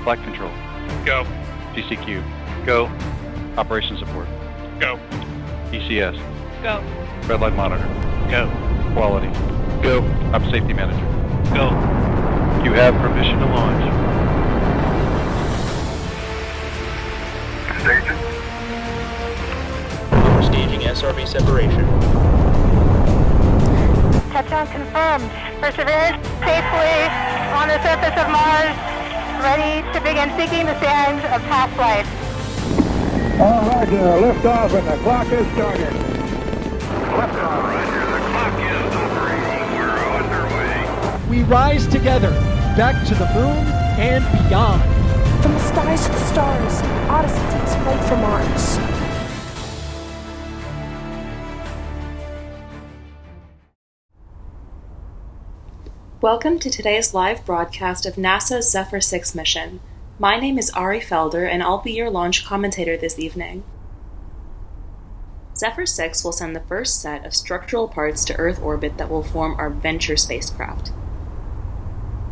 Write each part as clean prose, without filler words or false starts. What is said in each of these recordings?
Flight control. Go. GCQ. Go. Operation support. Go. ECS. Go. Red light monitor. Go. Quality. Go. I'm safety manager. Go. You have permission to launch. Station. We're staging SRB separation. Touchdown confirmed. Perseverance safely on the surface of Mars, ready to begin seeking the sands of past life. All right, liftoff and the clock is started. Liftoff, Roger. The clock is operating. We're underway. We rise together, back to the moon and beyond. From the skies to the stars, Odyssey takes flight for Mars. Welcome to today's live broadcast of NASA's Zephyr-6 mission. My name is Ari Felder, and I'll be your launch commentator this evening. Zephyr-6 will send the first set of structural parts to Earth orbit that will form our Venture spacecraft.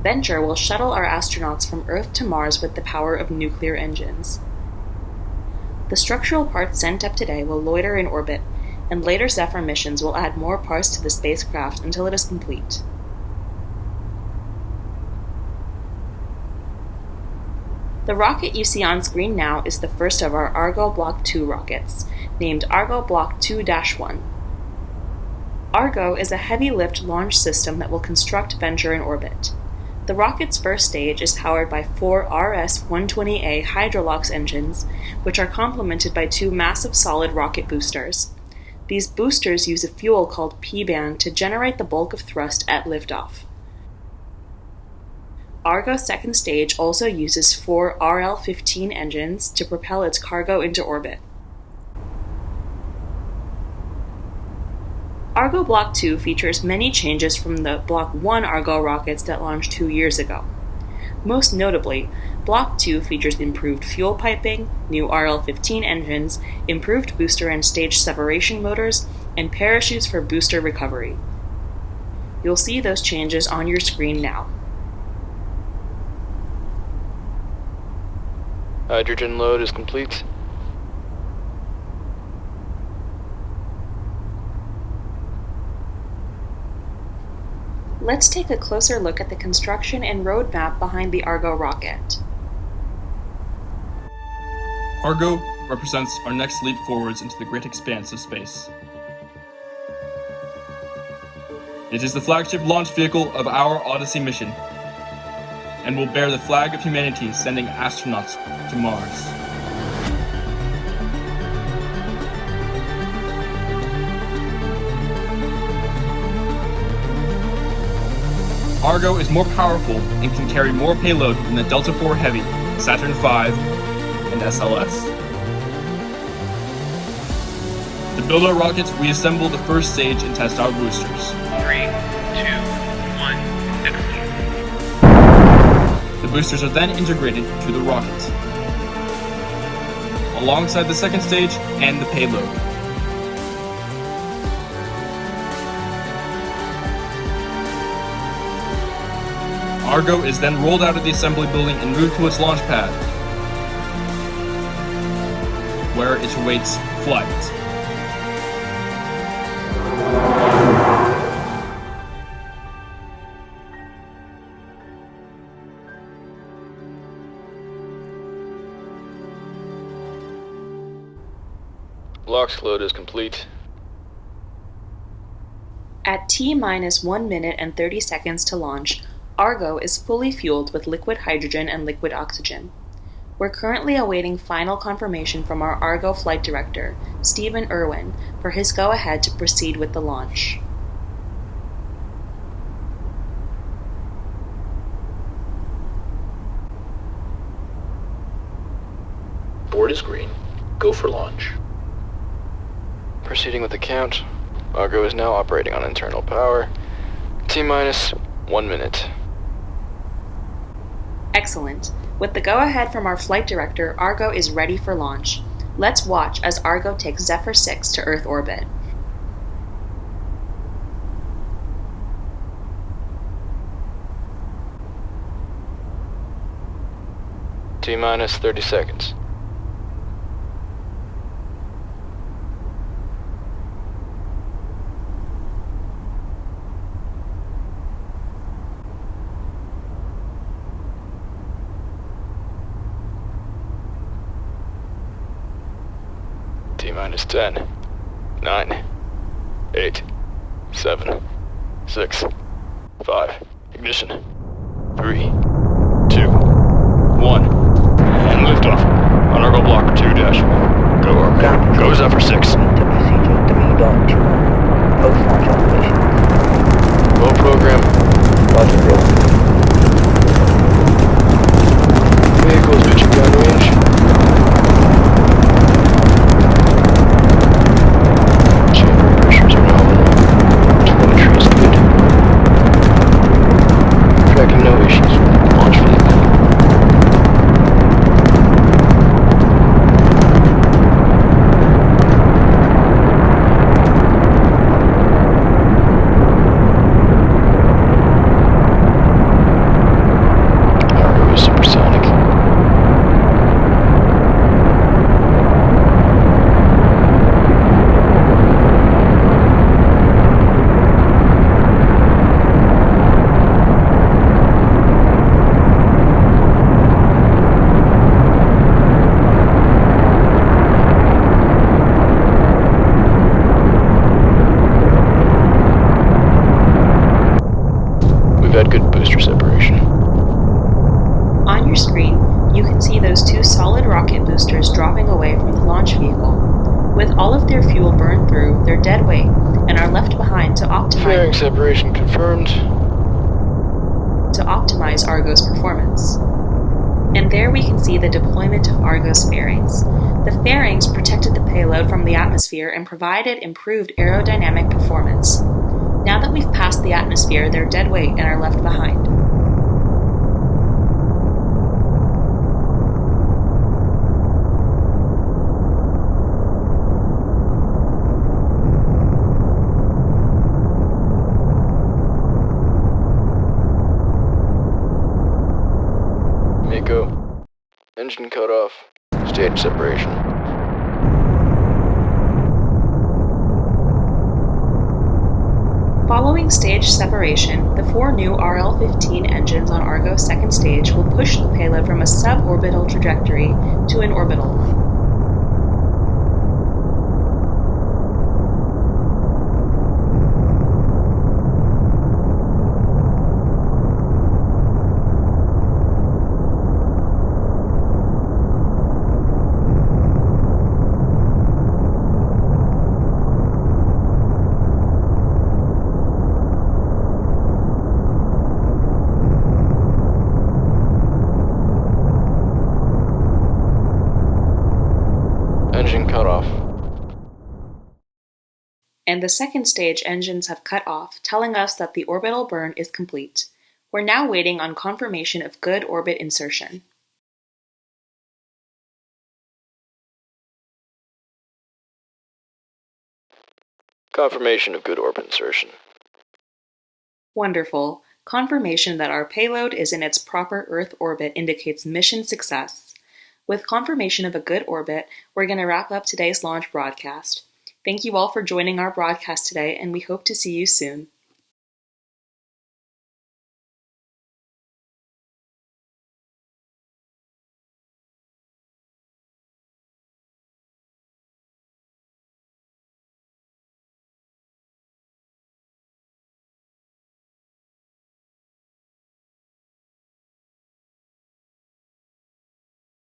Venture will shuttle our astronauts from Earth to Mars with the power of nuclear engines. The structural parts sent up today will loiter in orbit, and later Zephyr missions will add more parts to the spacecraft until it is complete. The rocket you see on screen now is the first of our Argo Block 2 rockets, named Argo Block 2-1. Argo is a heavy-lift launch system that will construct Venture in orbit. The rocket's first stage is powered by 4 RS-120A Hydrolox engines, which are complemented by 2 massive solid rocket boosters. These boosters use a fuel called P-band to generate the bulk of thrust at liftoff. Argo's second stage also uses 4 RL-15 engines to propel its cargo into orbit. Argo Block 2 features many changes from the Block 1 Argo rockets that launched 2 years ago. Most notably, Block 2 features improved fuel piping, new RL-15 engines, improved booster and stage separation motors, and parachutes for booster recovery. You'll see those changes on your screen now. Hydrogen load is complete. Let's take a closer look at the construction and roadmap behind the Argo rocket. Argo represents our next leap forwards into the great expanse of space. It is the flagship launch vehicle of our Odyssey mission, and will bear the flag of humanity sending astronauts to Mars. Argo is more powerful and can carry more payload than the Delta IV Heavy, Saturn V, and SLS. To build our rockets, we assemble the first stage and test our boosters. 3, 2, 1, execute. The boosters are then integrated to the rocket, alongside the second stage and the payload. Argo is then rolled out of the assembly building and moved to its launch pad, where it awaits flight. LOX load is complete. At T-1 minute and 30 seconds to launch, Argo is fully fueled with liquid hydrogen and liquid oxygen. We're currently awaiting final confirmation from our Argo flight director, Stephen Irwin, for his go-ahead to proceed with the launch. Board is green. Go for launch. Proceeding with the count. Argo is now operating on internal power. T-1 minute. Excellent. With the go-ahead from our flight director, Argo is ready for launch. Let's watch as Argo takes Zephyr-6 to Earth orbit. T-minus 30 seconds. T-minus 10, 9, 8, 7, 6, 5. Ignition. 3, 2, 1. And liftoff. On Argo Block 2-1. Go Argo. Go Zephyr-6. To procedure 3.2. Post-launch operation. Low program. Roger, bro. Vehicles reaching downrange. Chamber pressures are known. Telemetry is good. Tracking no issues with launch vehicle. Argo is supersonic. We've had good booster separation. On your screen, you can see those two solid rocket boosters dropping away from the launch vehicle. With all of their fuel burned through, they're dead weight and are left behind to Fairing separation confirmed. optimize Argo's performance. And there we can see the deployment of Argo's fairings. The fairings protected the payload from the atmosphere and provided improved aerodynamic performance. Now that we've passed the atmosphere, they're dead weight and are left behind. Miko. Engine cut off. Stage separation. Following stage separation, the 4 new RL-15 engines on Argo's second stage will push the payload from a suborbital trajectory to an orbital one. Engine cut off. And the second stage engines have cut off, telling us that the orbital burn is complete. We're now waiting on confirmation of good orbit insertion. Confirmation of good orbit insertion. Wonderful. Confirmation that our payload is in its proper Earth orbit indicates mission success. With confirmation of a good orbit, we're going to wrap up today's launch broadcast. Thank you all for joining our broadcast today, and we hope to see you soon.